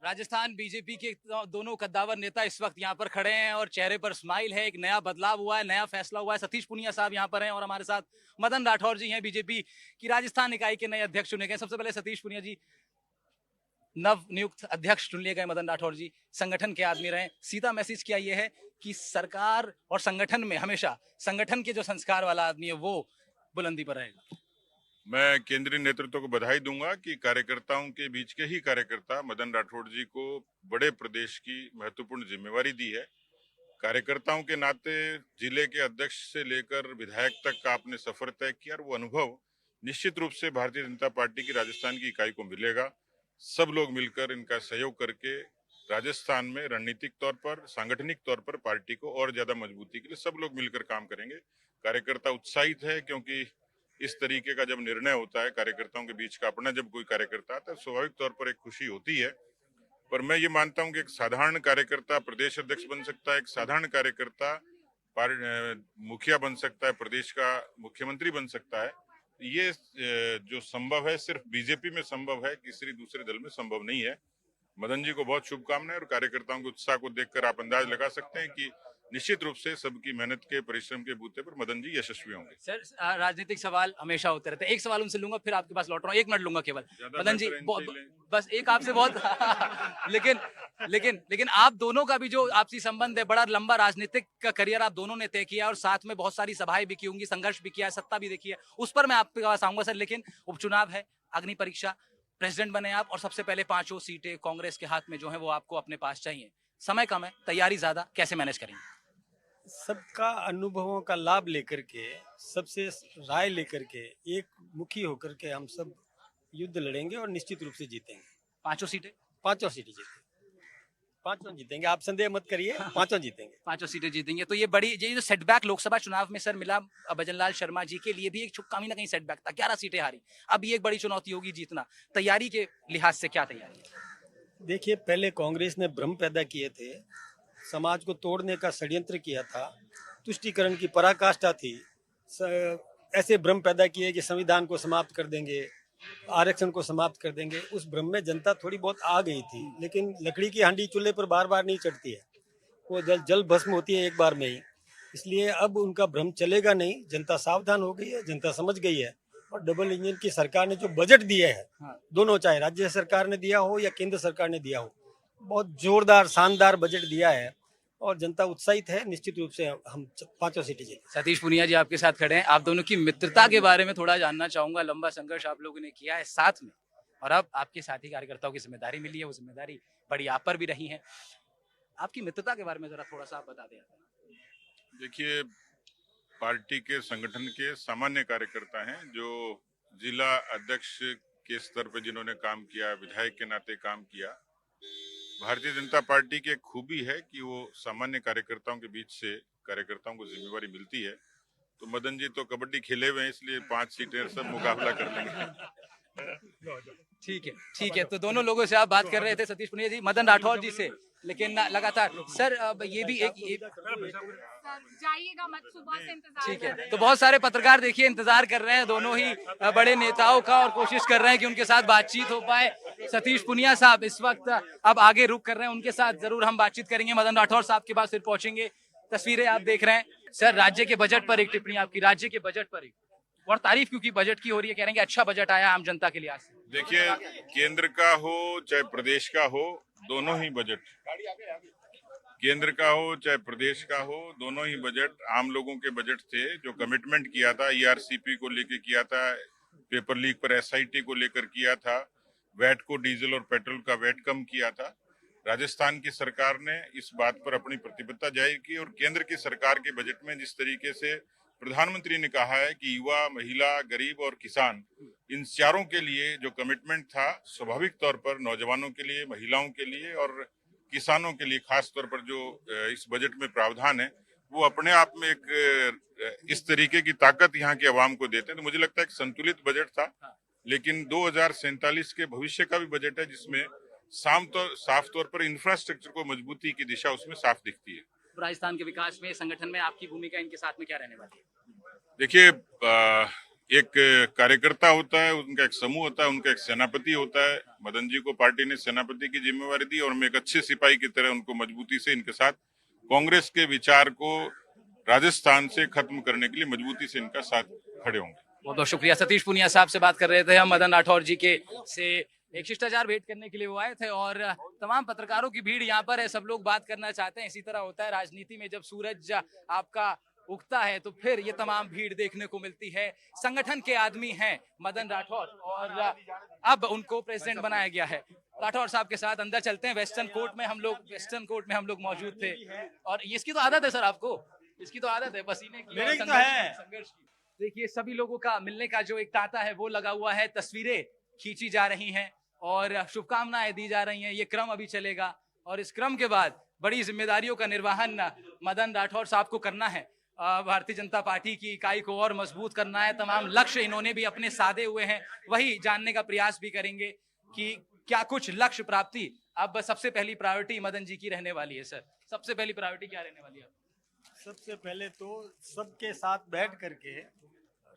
Rajasthan BJP के दोनों कद्दावर नेता इस वक्त यहाँ पर खड़े हैं और चेहरे पर स्माइल है। एक नया बदलाव हुआ है, नया फैसला हुआ है। सतीश पुनिया साहब यहाँ पर हैं और हमारे साथ मदन राठौर जी हैं, बीजेपी की राजस्थान इकाई के नए अध्यक्ष चुने गए। सबसे पहले सतीश पुनिया जी, नव नियुक्त अध्यक्ष चुन लिए गए। मदन राठौर जी संगठन के आदमी रहे, सीधा मैसेज किया ये है कि सरकार और संगठन में हमेशा संगठन के जो संस्कार वाला आदमी है वो बुलंदी पर रहेगा। मैं केंद्रीय नेतृत्व को बधाई दूंगा कि कार्यकर्ताओं के बीच के ही कार्यकर्ता मदन राठौड़ जी को बड़े प्रदेश की महत्वपूर्ण जिम्मेवारी दी है। कार्यकर्ताओं के नाते जिले के अध्यक्ष से लेकर विधायक तक का आपने सफर तय किया और वो अनुभव निश्चित रूप से भारतीय जनता पार्टी की राजस्थान की इकाई को मिलेगा। सब लोग मिलकर इनका सहयोग करके राजस्थान में रणनीतिक तौर पर, सांगठनिक तौर पर पार्टी को और ज्यादा मजबूती के लिए सब लोग मिलकर काम करेंगे। कार्यकर्ता उत्साहित है क्योंकि इस तरीके का जब निर्णय होता है कार्यकर्ताओं के बीच का, अपना जब कोई कार्यकर्ता आता है स्वाभाविक तौर पर एक खुशी होती है। पर मैं ये मानता हूं कि एक साधारण कार्यकर्ता प्रदेश अध्यक्ष बन सकता है, एक साधारण कार्यकर्ता मुखिया बन सकता है, प्रदेश का मुख्यमंत्री बन सकता है। ये जो संभव है सिर्फ बीजेपी में संभव है, किसी दूसरे दल में संभव नहीं है। मदन जी को बहुत शुभकामनाएं और कार्यकर्ताओं के उत्साह को देखकर आप अंदाज लगा सकते हैं कि निश्चित रूप से सबकी मेहनत के, परिश्रम के बूते पर मदन जी यशस्वी होंगे। सर, राजनीतिक सवाल हमेशा होते रहते हैं। एक सवाल उनसे लूंगा फिर आपके पास लौट रहा हूँ, 1 मिनट लूंगा केवल। मदन जी बस एक आपसे बहुत लेकिन लेकिन लेकिन आप दोनों का भी जो आपसी संबंध है, बड़ा लंबा राजनीतिक का करियर आप दोनों ने तय किया और साथ में बहुत सारी सभाएं भी की होंगी, संघर्ष भी किया है, सत्ता भी देखी है, उस पर मैं आपके पास आऊंगा सर। लेकिन उपचुनाव है, अग्नि परीक्षा, प्रेसिडेंट बने आप और सबसे पहले 5 सीटें कांग्रेस के हाथ में जो है वो आपको अपने पास चाहिए। समय कम है, तैयारी ज्यादा, कैसे मैनेज करेंगे? सबका अनुभवों का लाभ लेकर के, सबसे राय लेकर के, एक मुखी होकर के हम सब युद्ध लड़ेंगे और निश्चित रूप से जीतेंगे। 5 सीटें? 5 सीटें जीतेंगे, 5 जीतेंगे। आप संदेह मत करिए, 5 जीतेंगे। 5 सीटें जीतेंगे। तो ये बड़ी, ये जो सेटबैक लोकसभा चुनाव में सर मिला भजनलाल शर्मा जी के लिए भी एक कहीं ना कहीं सेटबैक था, 11 सीटें हारी। अब ये एक बड़ी चुनौती होगी जीतना। तैयारी के लिहाज से क्या तैयारी है? देखिए, पहले कांग्रेस ने भ्रम पैदा किए थे, समाज को तोड़ने का षड्यंत्र किया था, तुष्टीकरण की पराकाष्ठा थी। ऐसे भ्रम पैदा किए कि संविधान को समाप्त कर देंगे, आरक्षण को समाप्त कर देंगे। उस भ्रम में जनता थोड़ी बहुत आ गई थी, लेकिन लकड़ी की हांडी चूल्हे पर बार बार नहीं चढ़ती है, वो जल भस्म होती है एक बार में ही। इसलिए अब उनका भ्रम चलेगा नहीं। जनता सावधान हो गई है, जनता समझ गई है। और डबल इंजन की सरकार ने जो बजट दिया है, दोनों, चाहे राज्य सरकार ने दिया हो या केंद्र सरकार ने दिया हो, बहुत जोरदार शानदार बजट दिया है और जनता उत्साहित है। निश्चित रूप से हम 5 सीटें जीतेंगे। सतीश पुनिया जी आपके साथ खड़े हैं, आप दोनों की मित्रता के बारे में थोड़ा जानना चाहूंगा। लंबा संघर्ष आप लोगों ने किया है साथ में और अब आपके साथी कार्यकर्ताओं की जिम्मेदारी मिली है, वो जिम्मेदारी बड़ी आप पर भी रही है। आपकी मित्रता के बारे में जरा थोड़ा सा आप बता दें। देखिए, पार्टी के संगठन के सामान्य कार्यकर्ता हैं जो जिला अध्यक्ष के स्तर पर जिन्होंने काम किया, विधायक के नाते काम किया। भारतीय जनता पार्टी की एक खूबी है कि वो सामान्य कार्यकर्ताओं के बीच से कार्यकर्ताओं को जिम्मेवारी मिलती है। तो मदन जी तो कबड्डी खेले हुए हैं, इसलिए 5 सीटें सब मुकाबला कर लेंगे। ठीक है। तो दोनों लोगों से आप बात कर रहे थे, सतीश पुनिया जी, मदन राठौर जी से, लेकिन लगातार सर अब ये भी एक जाइएगा मत, सुबह से इंतजार। ठीक है। तो बहुत सारे पत्रकार देखिए इंतजार कर रहे हैं दोनों ही बड़े नेताओं का और कोशिश कर रहे हैं कि उनके साथ बातचीत हो पाए। सतीश पुनिया साहब इस वक्त अब आगे रुक कर रहे हैं, उनके साथ जरूर हम बातचीत करेंगे। मदन राठौर साहब के पास फिर पहुंचेंगे। तस्वीरें आप देख रहे हैं सर, राज्य के बजट पर एक टिप्पणी आपकी, राज्य के बजट पर एक, और तारीफ क्योंकि बजट की हो रही है, कह रहे हैं कि अच्छा बजट आया आम जनता के लिए। देखिए, केंद्र का हो चाहे प्रदेश का हो, दोनों ही बजट, केंद्र का हो चाहे प्रदेश का हो, दोनों ही बजट आम लोगों के बजट थे। जो कमिटमेंट किया था ईआरसीपी को लेकर किया था, पेपर लीक पर एसआईटी को लेकर किया था, वैट को डीजल और पेट्रोल का वैट कम किया था। राजस्थान की सरकार ने इस बात पर अपनी प्रतिबद्धता जाहिर की और केंद्र की सरकार के बजट में जिस तरीके से प्रधानमंत्री ने कहा है कि युवा, महिला, गरीब और किसान, इन चारों के लिए जो कमिटमेंट था, स्वाभाविक तौर पर नौजवानों के लिए, महिलाओं के लिए और किसानों के लिए खास तौर पर जो इस बजट में प्रावधान है, वो अपने आप में एक इस तरीके की ताकत यहाँ के अवाम को देते हैं। तो मुझे लगता है एक संतुलित बजट था, लेकिन 2047 के भविष्य का भी बजट है जिसमें साफ तौर पर इंफ्रास्ट्रक्चर को मजबूती की दिशा उसमें साफ दिखती है। राजस्थान के विकास में, संगठन में आपकी भूमिका इनके साथ में क्या रहने वाली है? देखिए, एक कार्यकर्ता होता है, उनका एक समूह होता है, उनका एक सेनापति होता है। मदन जी को पार्टी ने सेनापति की जिम्मेवारी दी और मैं एक अच्छे सिपाही की तरह उनको मजबूती से इनके साथ कांग्रेस के विचार को राजस्थान से खत्म करने के लिए मजबूती से इनका साथ खड़े होंगे। बहुत बहुत शुक्रिया। सतीश पूनिया साहब से बात कर रहे थे हम। मदन राठौर जी के से एक शिष्टाचार भेंट करने के लिए वो आए थे और तमाम पत्रकारों की भीड़ यहाँ पर है। सब लोग बात करना चाहते हैं। इसी तरह होता है राजनीति में, जब सूरज आपका उगता है तो फिर ये तमाम भीड़ देखने को मिलती है। संगठन के आदमी हैं मदन राठौर और अब उनको प्रेसिडेंट बनाया गया है। राठौर साहब के साथ अंदर चलते हैं। वेस्टर्न कोर्ट में हम लोग मौजूद थे और इसकी तो आदत है सर, आपको इसकी तो आदत है पसीने की और संघर्ष की। देखिए सभी लोगों का मिलने का जो एक तांता है वो लगा हुआ है। तस्वीरें खींची जा रही हैं और शुभकामनाएं दी जा रही हैं। ये क्रम अभी चलेगा और इस क्रम के बाद बड़ी जिम्मेदारियों का निर्वहन मदन राठौर साहब को करना है। भारतीय जनता पार्टी की इकाई को और मजबूत करना है। तमाम लक्ष्य इन्होंने भी अपने साधे हुए हैं, वही जानने का प्रयास भी करेंगे कि क्या कुछ लक्ष्य प्राप्ति अब सबसे पहली प्रायोरिटी मदन जी की रहने वाली है। सर सबसे पहली प्रायोरिटी क्या रहने वाली है? सबसे पहले तो सबके साथ बैठ करके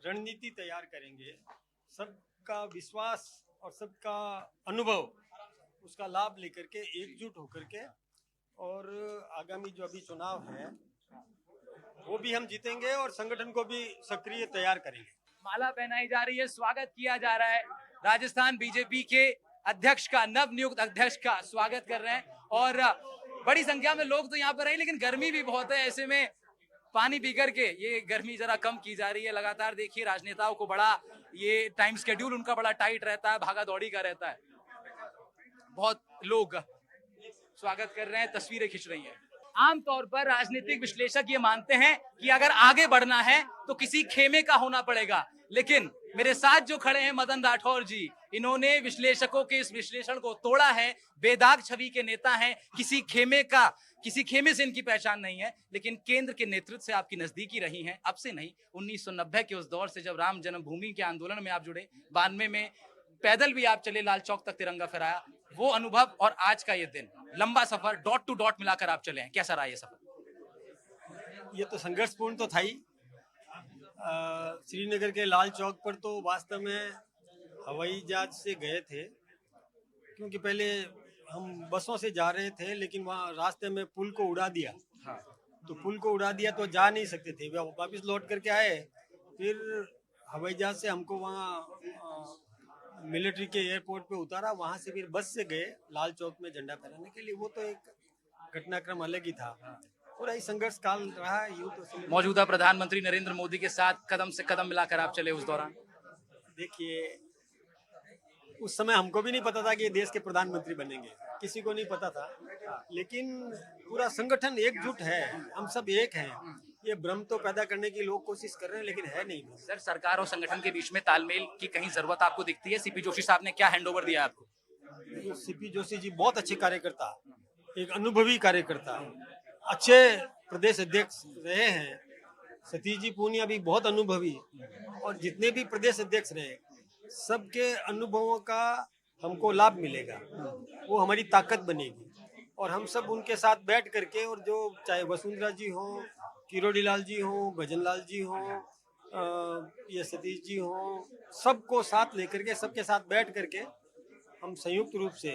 रणनीति तैयार करेंगे। सबका विश्वास और सबका अनुभव, उसका लाभ लेकर के एकजुट होकर के, और आगामी जो अभी चुनाव है वो भी हम जीतेंगे और संगठन को भी सक्रिय तैयार करेंगे। माला पहनाई जा रही है, स्वागत किया जा रहा है। राजस्थान बीजेपी के अध्यक्ष का, नव नियुक्त अध्यक्ष का स्वागत कर रहे हैं और बड़ी संख्या में लोग तो यहाँ पर हैं, लेकिन गर्मी भी बहुत है। ऐसे में पानी पी करके ये गर्मी जरा कम की जा रही है। लगातार देखिए राजनेताओं को बड़ा ये टाइम स्केड्यूल उनका बड़ा टाइट रहता है, भागा दौड़ी का रहता है। बहुत लोग स्वागत कर रहे हैं, तस्वीरें खींच रही हैं। आमतौर पर राजनीतिक विश्लेषक ये मानते हैं कि अगर आगे बढ़ना है तो किसी खेमे का होना पड़ेगा, लेकिन मेरे साथ जो खड़े हैं मदन राठौर जी, इन्होंने विश्लेषकों के इस विश्लेषण को तोड़ा है। बेदाग छवि के नेता हैं, किसी खेमे से इनकी पहचान नहीं है, लेकिन केंद्र के नेतृत्व से आपकी नजदीकी रही हैं। अब से नहीं, 1990 के उस दौर से जब राम जन्मभूमि के आंदोलन में आप जुड़े, 92 में पैदल भी आप चले, लाल चौक तक तिरंगा फहराया, वो अनुभव और आज का ये दिन, लंबा सफर, डॉट टू डॉट मिलाकर आप चले हैं, कैसा रहा ये सफर? ये तो संघर्षपूर्ण तो था ही। श्रीनगर के लाल चौक पर तो वास्तव में हवाई जहाज से गए थे, क्योंकि पहले हम बसों से जा रहे थे, लेकिन वहाँ रास्ते में पुल को उड़ा दिया। तो पुल को उड़ा दिया तो जा नहीं सकते थे, वापस लौट करके आए। फिर हवाई जहाज से हमको वहाँ मिलिट्री के एयरपोर्ट पे उतारा, वहाँ से फिर बस से गए लाल चौक में झंडा फहराने के लिए। वो तो एक घटनाक्रम अलग ही था और यही संघर्ष काल रहा। यूँ तो मौजूदा प्रधानमंत्री नरेंद्र मोदी के साथ कदम से कदम मिलाकर आप चले उस दौरान। देखिए, उस समय हमको भी नहीं पता था कि ये देश के प्रधानमंत्री बनेंगे, किसी को नहीं पता था, लेकिन पूरा संगठन एकजुट है, हम सब एक हैं। ये भ्रम तो पैदा करने की लोग कोशिश कर रहे हैं, लेकिन है नहीं। सर सरकार और संगठन के बीच में तालमेल की कहीं जरूरत आपको दिखती है? सीपी जोशी साहब ने क्या हैंडओवर दिया आपको? सीपी जोशी जी बहुत अच्छे कार्यकर्ता, एक अनुभवी कार्यकर्ता, अच्छे प्रदेश अध्यक्ष रहे हैं। सतीश जी पूनिया भी बहुत अनुभवी, और जितने भी प्रदेश अध्यक्ष रहे, सबके अनुभवों का हमको लाभ मिलेगा, वो हमारी ताकत बनेगी। और हम सब उनके साथ बैठ करके, और जो चाहे वसुंधरा जी हो, किरोड़ी लाल जी हो, भजन लाल जी हो, ये सतीश जी हो, सबको साथ लेकर के, सबके साथ बैठ करके हम संयुक्त रूप से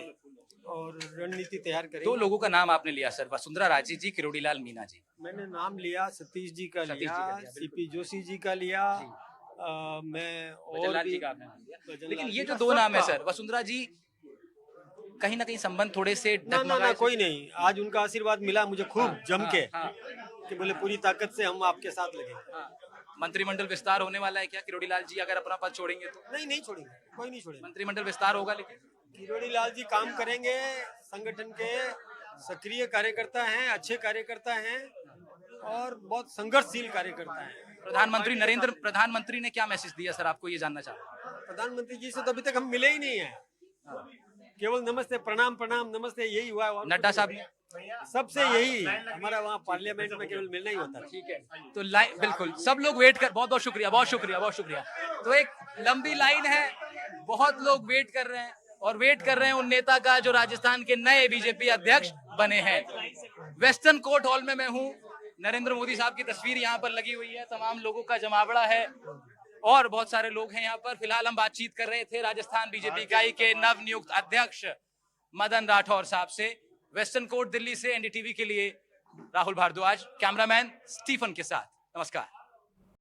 और रणनीति तैयार करेंगे। 2 लोगों का नाम आपने लिया सर, वसुंधरा राजे जी, किरोड़ी लाल मीना जी। मैंने नाम लिया, सतीश जी का लिया, सीपी जोशी जी का लिया, मैं और भी, लेकिन ये जो 2 नाम है सर, वसुंधरा जी कहीं ना कहीं संबंध थोड़े से ना कोई नहीं। आज उनका आशीर्वाद मिला मुझे खूब जम के, कि बोले पूरी ताकत से हम आपके साथ लगे। मंत्रिमंडल विस्तार होने वाला है क्या किरोड़ी लाल जी अगर अपना पद छोड़ेंगे तो? नहीं छोड़ेंगे, कोई नहीं छोड़ेगा। मंत्रिमंडल विस्तार होगा, लेकिन किरोड़ी लाल जी काम करेंगे। संगठन के सक्रिय कार्यकर्ता हैं, अच्छे कार्यकर्ता हैं और बहुत संघर्षशील कार्यकर्ता हैं। प्रधानमंत्री ने क्या मैसेज दिया सर, आपको ये जानना चाहता हूँ? प्रधानमंत्री जी से तो अभी तक हम मिले ही नहीं है, केवल नमस्ते प्रणाम नमस्ते यही हुआ है। नड्डा साहब ने सबसे यही हमारा वहाँ पार्लियामेंट में केवल मिलना ही होता है। ठीक है, तो बिल्कुल सब लोग वेट कर, बहुत शुक्रिया। तो एक लंबी लाइन है, बहुत लोग वेट कर रहे हैं और वेट कर रहे हैं उन नेता का जो राजस्थान के नए बीजेपी अध्यक्ष बने हैं। वेस्टर्न कोर्ट हॉल में मैं हूँ, नरेंद्र मोदी साहब की तस्वीर यहाँ पर लगी हुई है, तमाम लोगों का जमावड़ा है और बहुत सारे लोग हैं यहाँ पर। फिलहाल हम बातचीत कर रहे थे राजस्थान बीजेपी इकाई के नवनियुक्त अध्यक्ष मदन राठौर साहब से। वेस्टर्न कोर्ट दिल्ली से एनडीटीवी के लिए राहुल भारद्वाज, कैमरामैन स्टीफन के साथ। नमस्कार।